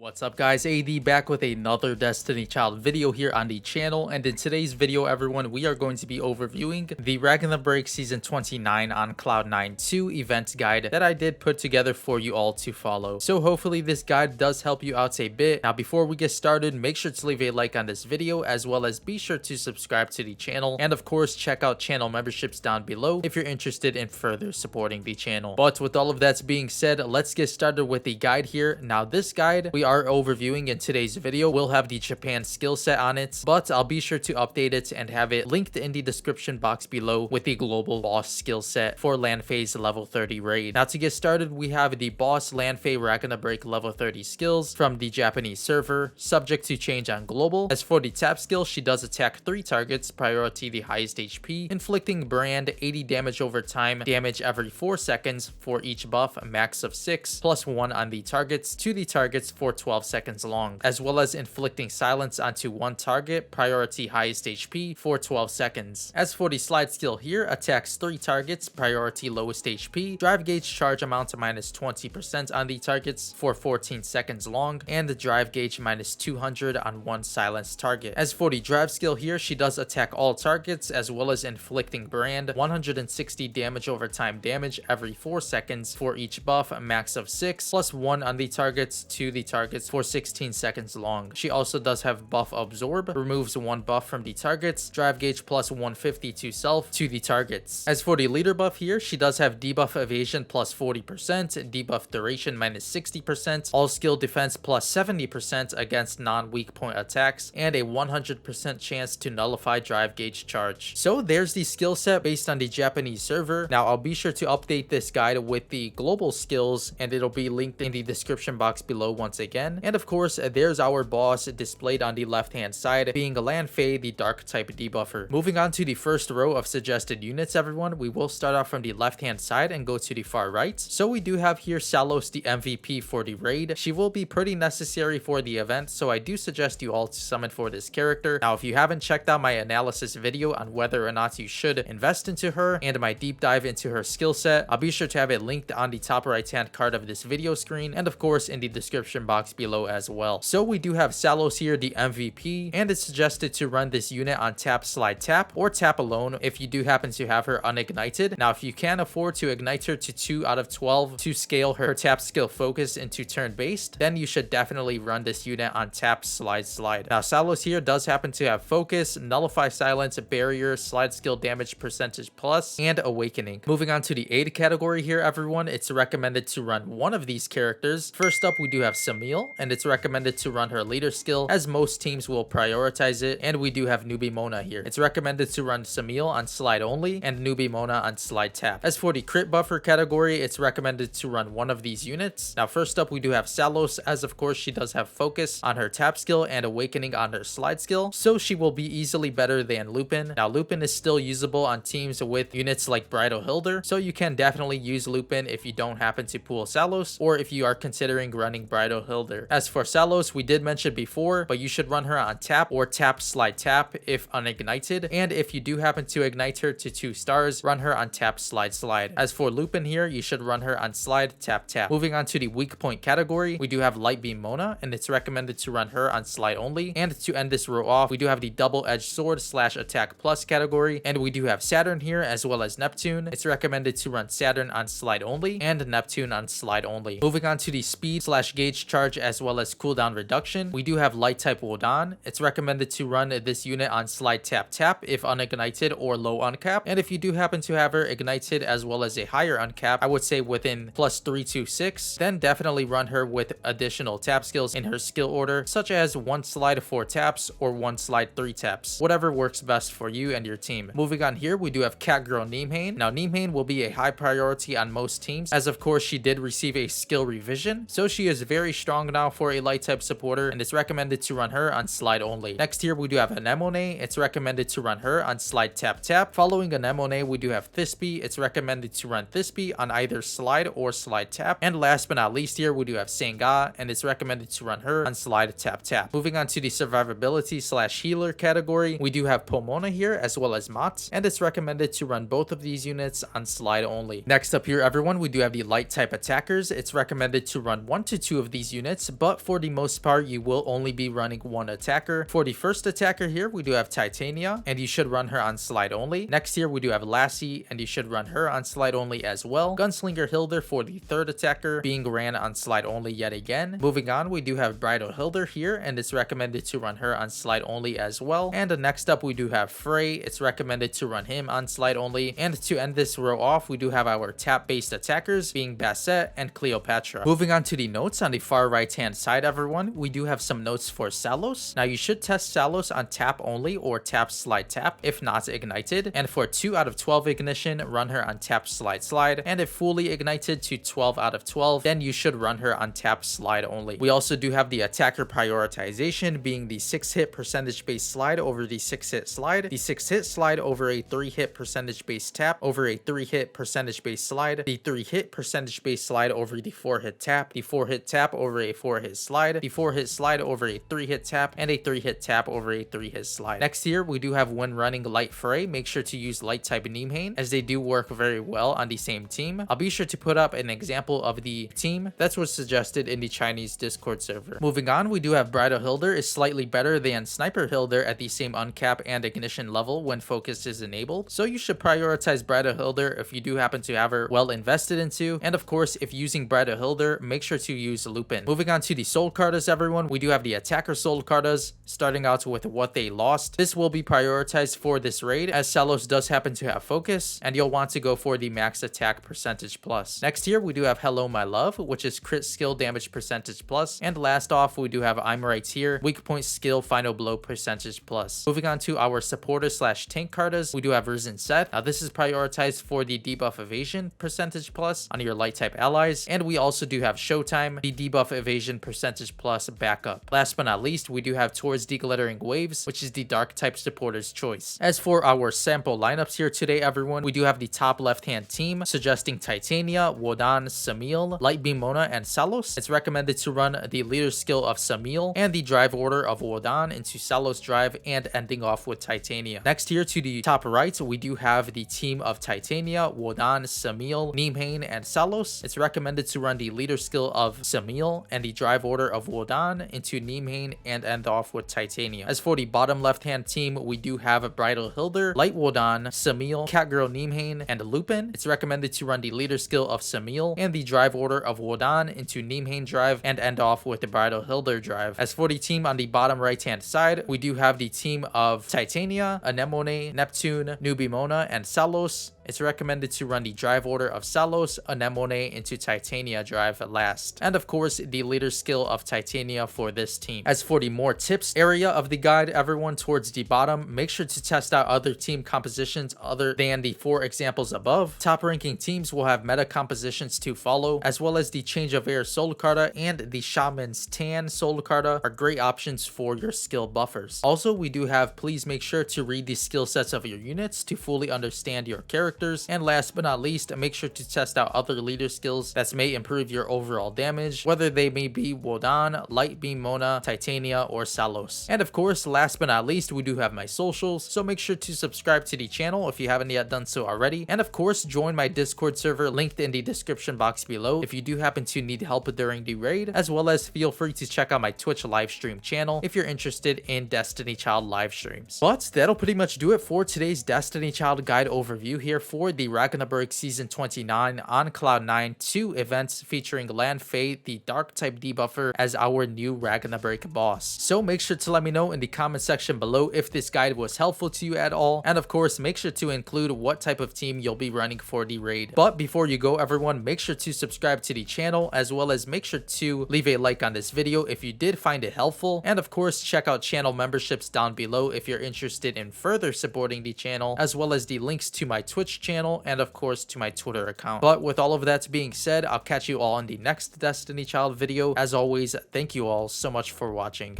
What's up guys, AD back with another Destiny Child video here on the channel, and in today's video everyone we are going to be overviewing the Ragna Break Season 29 on Cloud9 2 event guide that I did put together for you all to follow. So hopefully this guide does help you out a bit. Now before we get started, make sure to leave a like on this video as well as be sure to subscribe to the channel, and of course check out channel memberships down below if you're interested in further supporting the channel. But with all of that being said, let's get started with the guide here. Now this guide we are overviewing in today's video will have the Japan skill set on it, but I'll be sure to update it and have it linked in the description box below with the global boss skill set for Lan Fei's level 30 raid. Now to get started, we have the boss Lan Fei Ragna Break level 30 skills from the Japanese server, subject to change on global. As for the tap skill, she does attack 3 targets, priority the highest HP, inflicting brand 80 damage over time, damage every 4 seconds for each buff, a max of 6, plus 1 on the targets to the targets for 12 seconds long, as well as inflicting silence onto 1 target, priority highest HP for 12 seconds. As for the slide skill here, attacks 3 targets, priority lowest HP, drive gauge charge amount minus 20% on the targets for 14 seconds long, and the drive gauge minus 200 on 1 silenced target. As for the drive skill here, she does attack all targets as well as inflicting brand 160 damage over time damage every 4 seconds for each buff, a max of 6, plus 1 on the targets to the targets for 16 seconds long. She also does have buff absorb, removes 1 buff from the targets, drive gauge plus 150 to self to the targets. As for the leader buff here, she does have debuff evasion plus 40%, debuff duration minus 60%, all skill defense plus 70% against non-weak point attacks, and a 100% chance to nullify drive gauge charge. So there's the skill set based on the Japanese server. Now I'll be sure to update this guide with the global skills, and it'll be linked in the description box below once again. And of course, there's our boss displayed on the left hand side, being Lan Fei, the dark type debuffer. Moving on to the first row of suggested units everyone, we will start off from the left hand side and go to the far right. So we do have here Salos, the MVP for the raid. She will be pretty necessary for the event, so I do suggest you all to summon for this character. Now if you haven't checked out my analysis video on whether or not you should invest into her and my deep dive into her skill set, I'll be sure to have it linked on the top right hand card of this video screen, and of course in the description box below as well. So we do have Salos here, the MVP, and it's suggested to run this unit on tap, slide, tap, or tap alone if you do happen to have her unignited. Now if you can afford to ignite her to 2 out of 12 to scale her tap skill focus into turn based, then you should definitely run this unit on tap, slide, slide. Now Salos here does happen to have focus, nullify silence, barrier, slide skill damage percentage plus, and awakening. Moving on to the aid category here everyone, it's recommended to run one of these characters. First up we do have Samil, and it's recommended to run her leader skill as most teams will prioritize it, and we do have Newbie Mona here. It's recommended to run Samil on slide only and Newbie Mona on slide tap. As for the crit buffer category, it's recommended to run one of these units. Now first up we do have Salos, as of course she does have focus on her tap skill and awakening on her slide skill, so she will be easily better than Lupin. Now Lupin is still usable on teams with units like Bridal Hilder, so you can definitely use Lupin if you don't happen to pull Salos, or if you are considering running Bridal Hilder. As for Salos, we did mention before, but you should run her on tap or tap, slide, tap if unignited, and if you do happen to ignite her to 2 stars, run her on tap, slide, slide. As for Lupin here, you should run her on slide, tap, tap. Moving on to the weak point category, we do have Light Beam Mona, and it's recommended to run her on slide only. And to end this row off, we do have the double-edged sword / attack plus category, and we do have Saturn here as well as Neptune. It's recommended to run Saturn on slide only and Neptune on slide only. Moving on to the speed / gauge charge as well as cooldown reduction, we do have light type Wodan. It's recommended to run this unit on slide, tap, tap if unignited or low uncap, and if you do happen to have her ignited as well as a higher uncap, I would say within +3 to 6, then definitely run her with additional tap skills in her skill order, such as 1 slide 4 taps or 1 slide 3 taps, whatever works best for you and your team. Moving on here, we do have Catgirl Neemhane. Now Neemhane will be a high priority on most teams, as of course she did receive a skill revision, so she is very strong now for a light type supporter, and it's recommended to run her on slide only. Next here we do have Anemone. It's recommended to run her on slide, tap, tap. Following Anemone we do have Thisbe. It's recommended to run Thisbe on either slide or slide tap. And last but not least here we do have Senga, and it's recommended to run her on slide, tap, tap. Moving on to the survivability / healer category, we do have Pomona here as well as Mott, and it's recommended to run both of these units on slide only. Next up here everyone, we do have the light type attackers. It's recommended to run 1 to 2 of these units units, but for the most part, you will only be running one attacker. For the first attacker here, we do have Titania, and you should run her on slide only. Next here, we do have Lassie, and you should run her on slide only as well. Gunslinger Hilder for the third attacker, being ran on slide only yet again. Moving on, we do have Bridal Hilder here, and it's recommended to run her on slide only as well. And next up, we do have Frey. It's recommended to run him on slide only. And to end this row off, we do have our tap-based attackers, being Bassett and Cleopatra. Moving on to the notes on the far right-hand side, everyone, we do have some notes for Salos. Now, you should test Salos on tap only or tap slide tap, if not ignited. And for 2 out of 12 ignition, run her on tap slide slide. And if fully ignited to 12 out of 12, then you should run her on tap slide only. We also do have the attacker prioritization, being the 6-hit percentage base slide over the 6-hit slide, the 6-hit slide over a 3-hit percentage base tap over a 3-hit percentage base slide, the 3-hit percentage base slide over the 4-hit tap, the 4-hit tap over a 4-hit slide, the 4-hit slide over a 3-hit tap, and a 3-hit tap over a 3-hit slide. Next here, we do have when running Light Frey, make sure to use Light type Nimhain, as they do work very well on the same team. I'll be sure to put up an example of the team that's what's suggested in the Chinese Discord server. Moving on, we do have Bridal Hilder is slightly better than Sniper Hilder at the same uncap and ignition level when focus is enabled, so you should prioritize Bridal Hilder if you do happen to have her well invested into. And of course, if using Bridal Hilder, make sure to use Lupin. Moving on to the soul cartas, everyone, we do have the attacker soul cartas, starting out with what they lost. This will be prioritized for this raid, as Salos does happen to have focus, and you'll want to go for the max attack percentage plus. Next here, we do have Hello My Love, which is crit skill damage percentage plus. And last off, we do have I'm Right Here, weak point skill final blow percentage plus. Moving on to our supporter slash tank cartas, we do have Risen Set. Now this is prioritized for the debuff evasion percentage plus on your light type allies. And we also do have Showtime, the debuff evasion percentage plus backup. Last but not least, we do have Towards Deglittering Waves, which is the dark type supporter's choice. As for our sample lineups here today, everyone, we do have the top left hand team suggesting Titania, Wodan, Samil, Light Beam Mona, and Salos. It's recommended to run the leader skill of Samil and the drive order of Wodan into Salos drive and ending off with Titania. Next here to the top right, we do have the team of Titania, Wodan, Samil, Nimhain, and Salos. It's recommended to run the leader skill of Samil and the drive order of Wodan into Nimhain and end off with Titania. As for the bottom left hand team, we do have Bridal Hilder, Light Wodan, Samil, Catgirl Nimhain, and Lupin. It's recommended to run the leader skill of Samil and the drive order of Wodan into Nimhain drive and end off with the Bridal Hilder drive. As for the team on the bottom right hand side, we do have the team of Titania, Anemone, Neptune, Nubimona, and Salos. It's recommended to run the drive order of Salos, Anemone into Titania drive last. And of course, the leader skill of Titania for this team. As for the more tips area of the guide, everyone towards the bottom, make sure to test out other team compositions other than the 4 examples above. Top ranking teams will have meta compositions to follow, as well as the Change of Air Soul Carta and the Shaman's Tan Soul Carta are great options for your skill buffers. Also, we do have please make sure to read the skill sets of your units to fully understand your character. And last but not least, make sure to test out other leader skills that may improve your overall damage, whether they may be Wodan, Light Beam Mona, Titania, or Salos. And of course, last but not least, we do have my socials, so make sure to subscribe to the channel if you haven't yet done so already. And of course, join my Discord server linked in the description box below if you do happen to need help during the raid, as well as feel free to check out my Twitch live stream channel if you're interested in Destiny Child live streams. But that'll pretty much do it for today's Destiny Child guide overview here for the Ragna Break Season 29 on Cloud9 2 events featuring Lan Fei, the Dark type debuffer, as our new Ragna Break boss. So make sure to let me know in the comment section below if this guide was helpful to you at all, and of course make sure to include what type of team you'll be running for the raid. But before you go, everyone, make sure to subscribe to the channel, as well as make sure to leave a like on this video if you did find it helpful, and of course check out channel memberships down below if you're interested in further supporting the channel, as well as the links to my Twitch channel and of course to my Twitter account. But with all of that being said, I'll catch you all in the next Destiny Child video. As always, thank you all so much for watching.